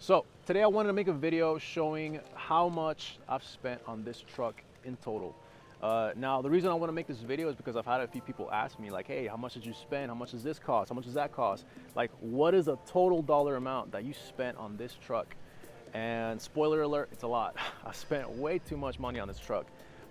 So today I wanted to make a video showing how much I've spent on this truck in total. Now the reason I want to make this video is because I've had a few people ask me like, hey, how much did you spend? How much does this cost? How much does that cost? Like, what is a total dollar amount that you spent on this truck? And spoiler alert, it's a lot. I spent way too much money on this truck.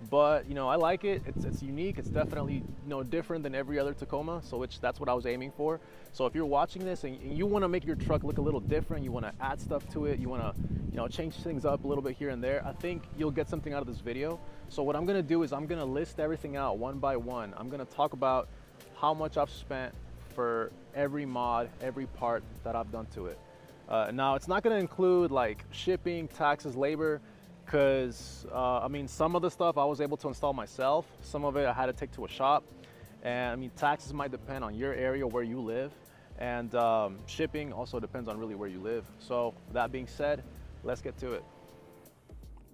But you know, I like it. It's unique. It's definitely different than every other Tacoma. So that's what I was aiming for. So if you're watching this and you want to make your truck look a little different, you want to add stuff to it, you want to change things up a little bit here and there, I think you'll get something out of this video. So what I'm going to do is I'm going to list everything out one by one. I'm going to talk about how much I've spent for every mod, every part that I've done to it. Now it's not going to include like shipping, taxes, labor. Because I mean, some of the stuff I was able to install myself, some of it I had to take to a shop, and I mean, taxes might depend on your area where you live, and shipping also depends on really where you live. So that being said, let's get to it.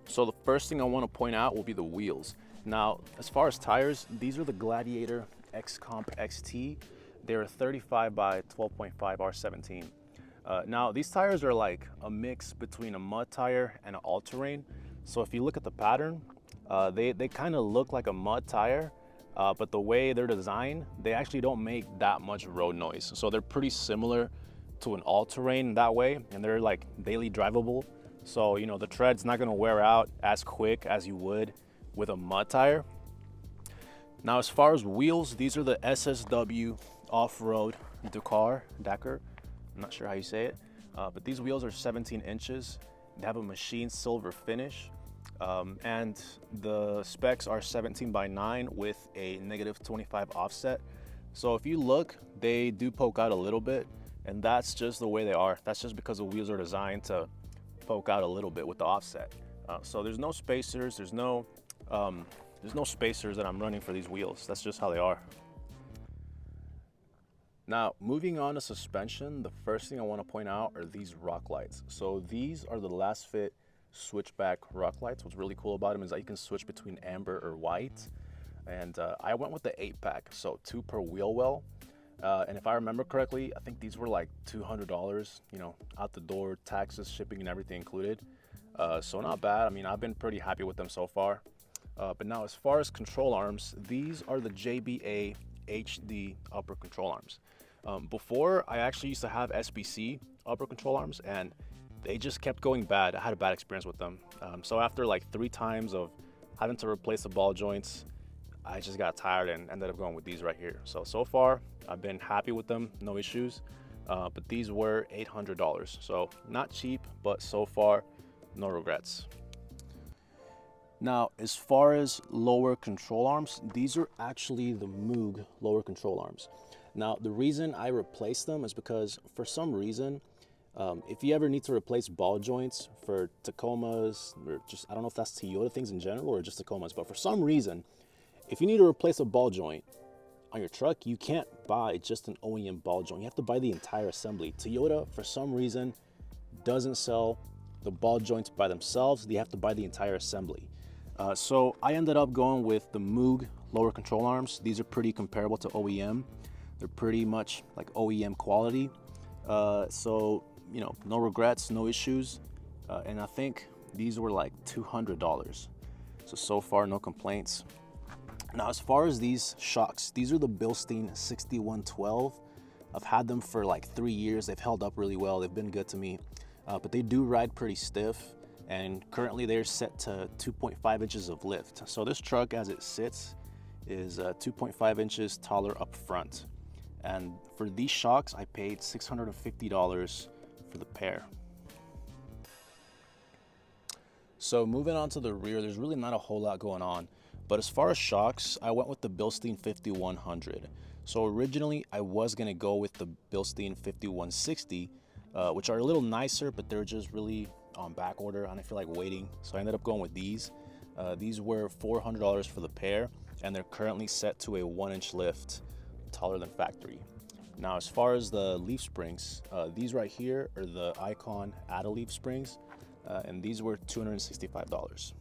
So the first thing I want to point out will be the wheels. Now, as far as tires, these are the Gladiator Xcomp XT. They're 35 by 12.5 R17. Now these tires are like a mix between a mud tire and an all-terrain. So if you look at the pattern, they kind of look like a mud tire, but the way they're designed, they actually don't make that much road noise. So they're pretty similar to an all-terrain that way, and they're like daily drivable. So the tread's not gonna wear out as quick as you would with a mud tire. Now as far as wheels, these are the SSW Off-Road Dakar. I'm not sure how you say it, but these wheels are 17 inches. They have a machined silver finish, and the specs are 17 by 9 with a -25 offset. So if you look, they do poke out a little bit, and that's just the way they are. That's just because the wheels are designed to poke out a little bit with the offset. So there's no spacers, there's no spacers that I'm running for these wheels. That's just how they are. Now, moving on to suspension, the first thing I want to point out are these rock lights. So these are the Lasfit switchback rock lights. What's really cool about them is that you can switch between amber or white. And I went with the 8-pack, so 2 per wheel well. And if I remember correctly, I think these were like $200, out the door, taxes, shipping, and everything included. So not bad. I mean, I've been pretty happy with them so far. But now as far as control arms, these are the JBA HD upper control arms. Before, I actually used to have SBC upper control arms, and they just kept going bad. I had a bad experience with them. So after like 3 times of having to replace the ball joints, I just got tired and ended up going with these right here. So far, I've been happy with them, no issues. But these were $800. So not cheap, but so far, no regrets. Now, as far as lower control arms, these are actually the Moog lower control arms. Now, the reason I replaced them is because for some reason, if you ever need to replace ball joints for Tacomas, or just, I don't know if that's Toyota things in general or just Tacomas, but for some reason, if you need to replace a ball joint on your truck, you can't buy just an OEM ball joint. You have to buy the entire assembly. Toyota, for some reason, doesn't sell the ball joints by themselves. They have to buy the entire assembly. So I ended up going with the Moog lower control arms. These are pretty comparable to OEM. They're pretty much like OEM quality. So, no regrets, no issues. And I think these were like $200. So far, no complaints. Now, as far as these shocks, these are the Bilstein 6112. I've had them for like 3 years. They've held up really well. They've been good to me, but they do ride pretty stiff. And currently they're set to 2.5 inches of lift. So this truck as it sits is 2.5 inches taller up front. And for these shocks, I paid $650 for the pair. So moving on to the rear, there's really not a whole lot going on. But as far as shocks, I went with the Bilstein 5100. So originally I was gonna go with the Bilstein 5160, which are a little nicer, but they're just really on back order and I feel like waiting, so I ended up going with these. These were $400 for the pair, and they're currently set to a 1-inch lift, taller than factory. Now, as far as the leaf springs, these right here are the Icon Add-A Leaf springs, and these were $265.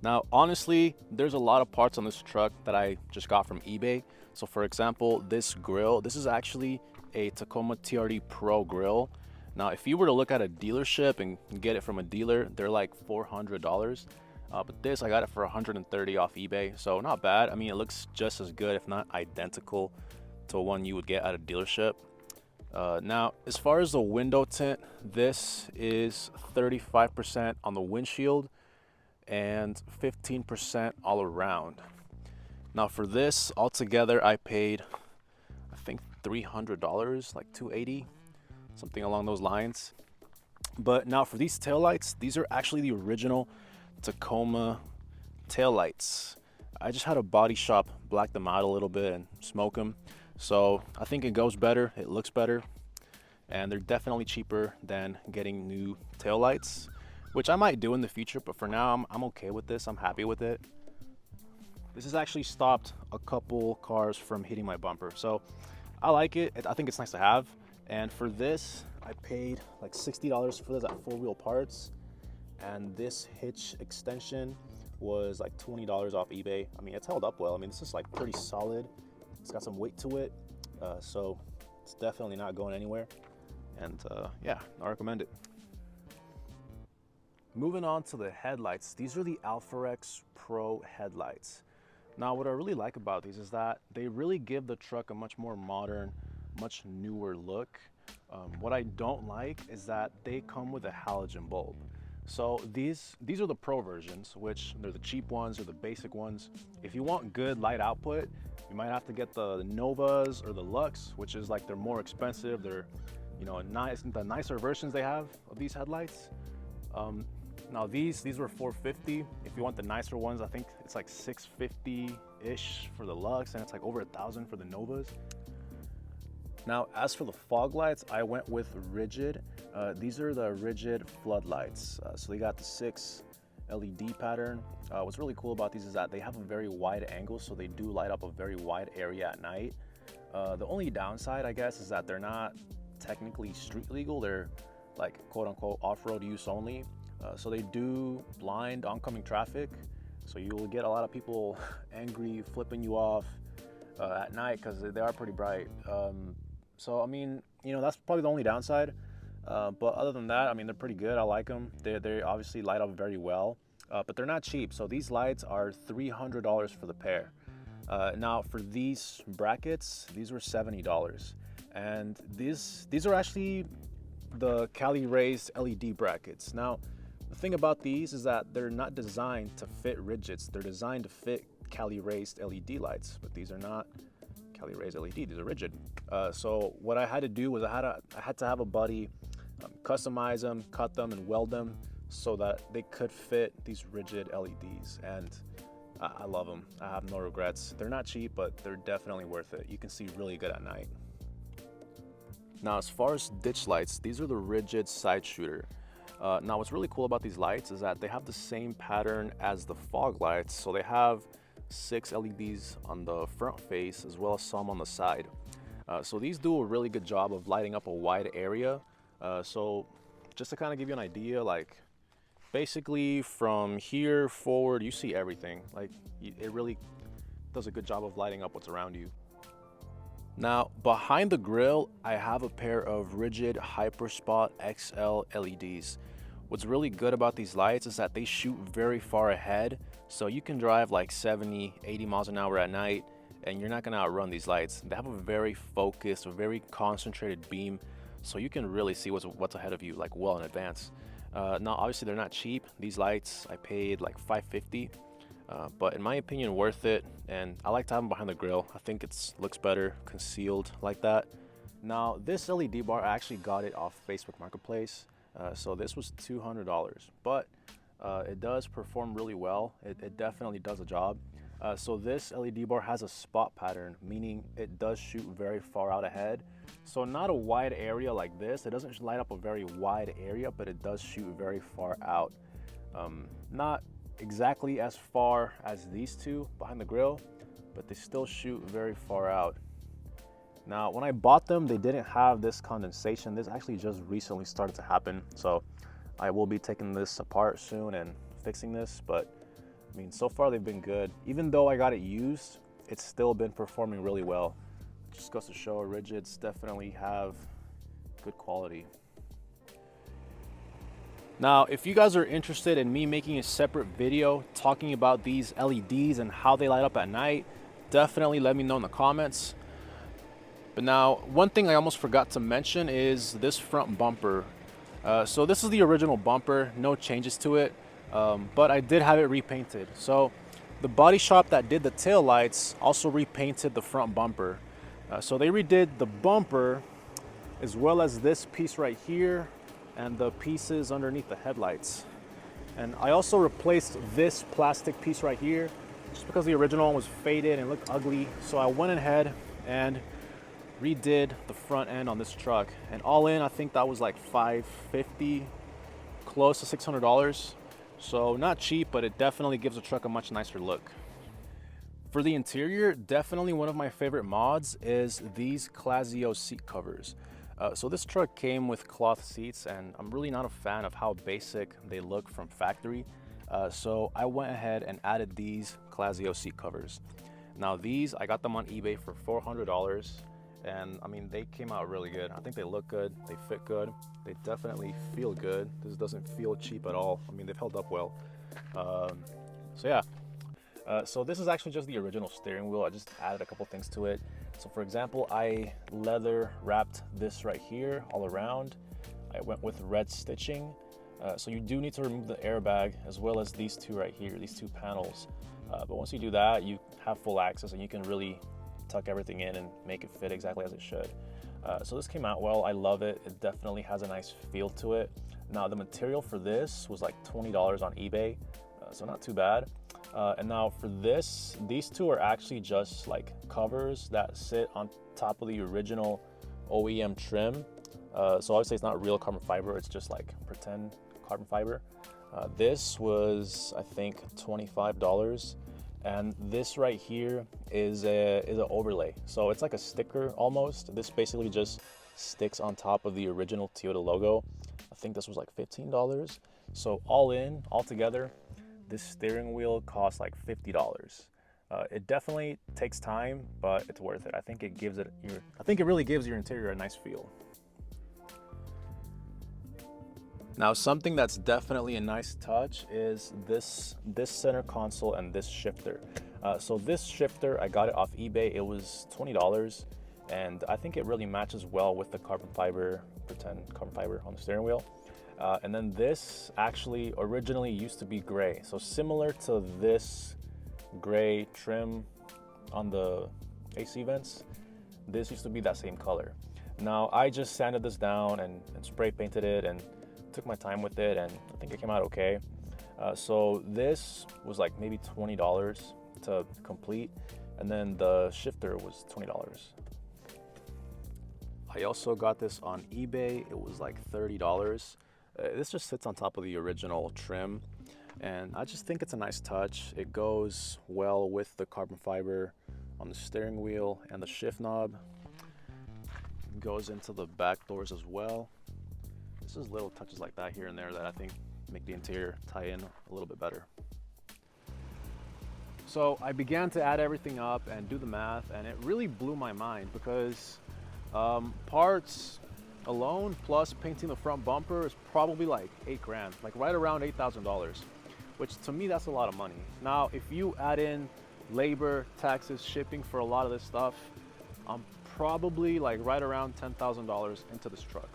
Now, honestly, there's a lot of parts on this truck that I just got from eBay. So for example, this grill, this is actually a Tacoma TRD Pro grill. Now, if you were to look at a dealership and get it from a dealer, they're like $400. But this, I got it for 130 off eBay, so not bad. I mean, it looks just as good, if not identical, to one you would get at a dealership. Now, as far as the window tint, this is 35% on the windshield and 15% all around. Now, for this altogether, I paid, I think, $300, like $280, something along those lines. But now for these taillights, these are actually the original Tacoma taillights. I just had a body shop black them out a little bit and smoke them. So I think it goes better, it looks better, and they're definitely cheaper than getting new taillights, which I might do in the future, but for now I'm okay with this. I'm happy with it. This has actually stopped a couple cars from hitting my bumper, so I like it. I think it's nice to have. And for this, I paid like $60 for this at Full Wheel Parts, and this hitch extension was like $20 off eBay. I mean, it's held up well. I mean, this is like pretty solid. It's got some weight to it, so it's definitely not going anywhere. And yeah, I recommend it. Moving on to the headlights. These are the Alpharex Pro Headlights. Now, what I really like about these is that they really give the truck a much more modern, much newer look. What I don't like is that they come with a halogen bulb. So these are the Pro versions, which they're the cheap ones or the basic ones. If you want good light output, you might have to get the Novas or the Lux, which is like they're more expensive. They're, you know, the nicer versions they have of these headlights. Now these were $450. If you want the nicer ones, I think it's like $650-ish for the Lux, and it's like over $1,000 for the Novas. Now, as for the fog lights, I went with rigid. These are the rigid floodlights. So they got the 6 LED pattern. What's really cool about these is that they have a very wide angle, so they do light up a very wide area at night. The only downside, I guess, is that they're not technically street legal. They're like quote unquote off-road use only. So they do blind oncoming traffic. So you will get a lot of people angry, flipping you off at night because they are pretty bright. So, I mean, you know, that's probably the only downside. But other than that, I mean, they're pretty good. I like them. They obviously light up very well, but they're not cheap. So these lights are $300 for the pair. Now for these brackets, these were $70. And these are actually the Caliraised LED brackets. Now, the thing about these is that they're not designed to fit rigids. They're designed to fit Caliraised LED lights, but these are not Caliraised LED, these are rigid. So what I had to do was I had to have a buddy customize them, cut them, and weld them so that they could fit these rigid LEDs. And I love them. I have no regrets. They're not cheap, but they're definitely worth it. You can see really good at night. Now, as far as ditch lights, these are the rigid side shooter. Now, what's really cool about these lights is that they have the same pattern as the fog lights. So they have 6 LEDs on the front face as well as some on the side. So these do a really good job of lighting up a wide area. So just to kind of give you an idea, like basically from here forward, you see everything. Like it really does a good job of lighting up what's around you. Now, behind the grille, I have a pair of rigid hyperspot XL LEDs. What's really good about these lights is that they shoot very far ahead, so you can drive like 70, 80 miles an hour at night and you're not gonna outrun these lights. They have a very focused, a very concentrated beam, so you can really see what's ahead of you like well in advance. Now, obviously they're not cheap. These lights, I paid like $550. But in my opinion, worth it, and I like to have them behind the grille. I think it looks better concealed like that. Now, this LED bar, I actually got it off Facebook Marketplace, so this was $200, but it does perform really well. It definitely does a job. So this LED bar has a spot pattern, meaning it does shoot very far out ahead. So not a wide area like this. It doesn't light up a very wide area, but it does shoot very far out. Not exactly as far as these two behind the grille, but they still shoot very far out. Now, when I bought them, they didn't have this condensation. This actually just recently started to happen, so I will be taking this apart soon and fixing this. But I mean, so far they've been good. Even though I got it used, it's still been performing really well. It just goes to show rigids definitely have good quality. Now, if you guys are interested in me making a separate video talking about these LEDs and how they light up at night, definitely let me know in the comments. But now, one thing I almost forgot to mention is this front bumper. So this is the original bumper, no changes to it, but I did have it repainted. So the body shop that did the tail lights also repainted the front bumper. So they redid the bumper as well as this piece right here and the pieces underneath the headlights. And I also replaced this plastic piece right here just because the original one was faded and looked ugly. So I went ahead and redid the front end on this truck, and all in I think that was like $550, close to $600. So not cheap, but it definitely gives the truck a much nicer look. For the interior, definitely one of my favorite mods is these Classio seat covers. So this truck came with cloth seats, and I'm really not a fan of how basic they look from factory. So I went ahead and added these Classio seat covers. Now these, I got them on eBay for $400. And I mean, they came out really good. I think they look good, they fit good, they definitely feel good. This doesn't feel cheap at all. I mean, they've held up well. So yeah, so this is actually just the original steering wheel. I just added a couple things to it. So for example, I leather wrapped this right here all around. I went with red stitching. So you do need to remove the airbag as well as these two right here, these two panels. But once you do that, you have full access and you can really tuck everything in and make it fit exactly as it should. So this came out well. I love it. It definitely has a nice feel to it. Now the material for this was like $20 on eBay, so not too bad. And now for this, these two are actually just like covers that sit on top of the original OEM trim. So obviously it's not real carbon fiber, it's just like pretend carbon fiber. This was, I think, $25. And this right here is an overlay. So it's like a sticker almost. This basically just sticks on top of the original Toyota logo. I think this was like $15. So all together, this steering wheel costs like $50. It definitely takes time, but it's worth it. I think it really gives your interior a nice feel. Now, something that's definitely a nice touch is this center console and this shifter. So this shifter, I got it off eBay. It was $20, and I think it really matches well with the carbon fiber, pretend carbon fiber on the steering wheel. And then this actually originally used to be gray. So similar to this gray trim on the AC vents, this used to be that same color. Now I just sanded this down and spray painted it and took my time with it, and I think it came out okay. So this was like maybe $20 to complete, and then the shifter was $20. I also got this on eBay. It was like $30. This just sits on top of the original trim, and I just think it's a nice touch. It goes well with the carbon fiber on the steering wheel, and the shift knob goes into the back doors as well. It's just little touches like that here and there that I think make the interior tie in a little bit better. So I began to add everything up and do the math, and it really blew my mind because parts alone plus painting the front bumper is probably like $8 grand, like right around $8,000, which to me that's a lot of money. Now if you add in labor, taxes, shipping for a lot of this stuff, I'm probably like right around $10,000 into this truck.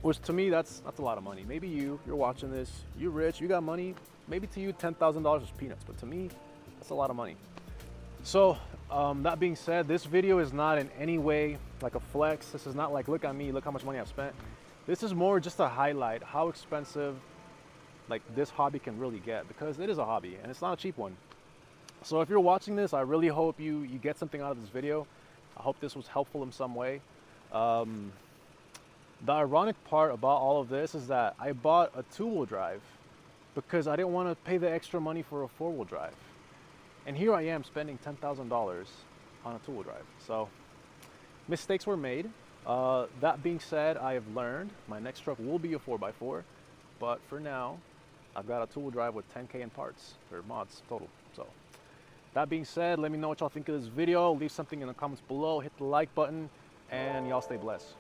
Which to me, that's a lot of money. Maybe you're watching this, you're rich, you got money. Maybe to you, $10,000 is peanuts, but to me, that's a lot of money. So that being said, this video is not in any way like a flex. This is not like, look at me, look how much money I've spent. This is more just to highlight how expensive like this hobby can really get, because it is a hobby and it's not a cheap one. So if you're watching this, I really hope you get something out of this video. I hope this was helpful in some way. The ironic part about all of this is that I bought a two-wheel drive because I didn't want to pay the extra money for a four-wheel drive. And here I am spending $10,000 on a two-wheel drive. So mistakes were made. That being said, I have learned. My next truck will be a 4x4, but for now, I've got a two-wheel drive with 10K in parts, or mods total. So that being said, let me know what y'all think of this video. Leave something in the comments below, hit the like button, and y'all stay blessed.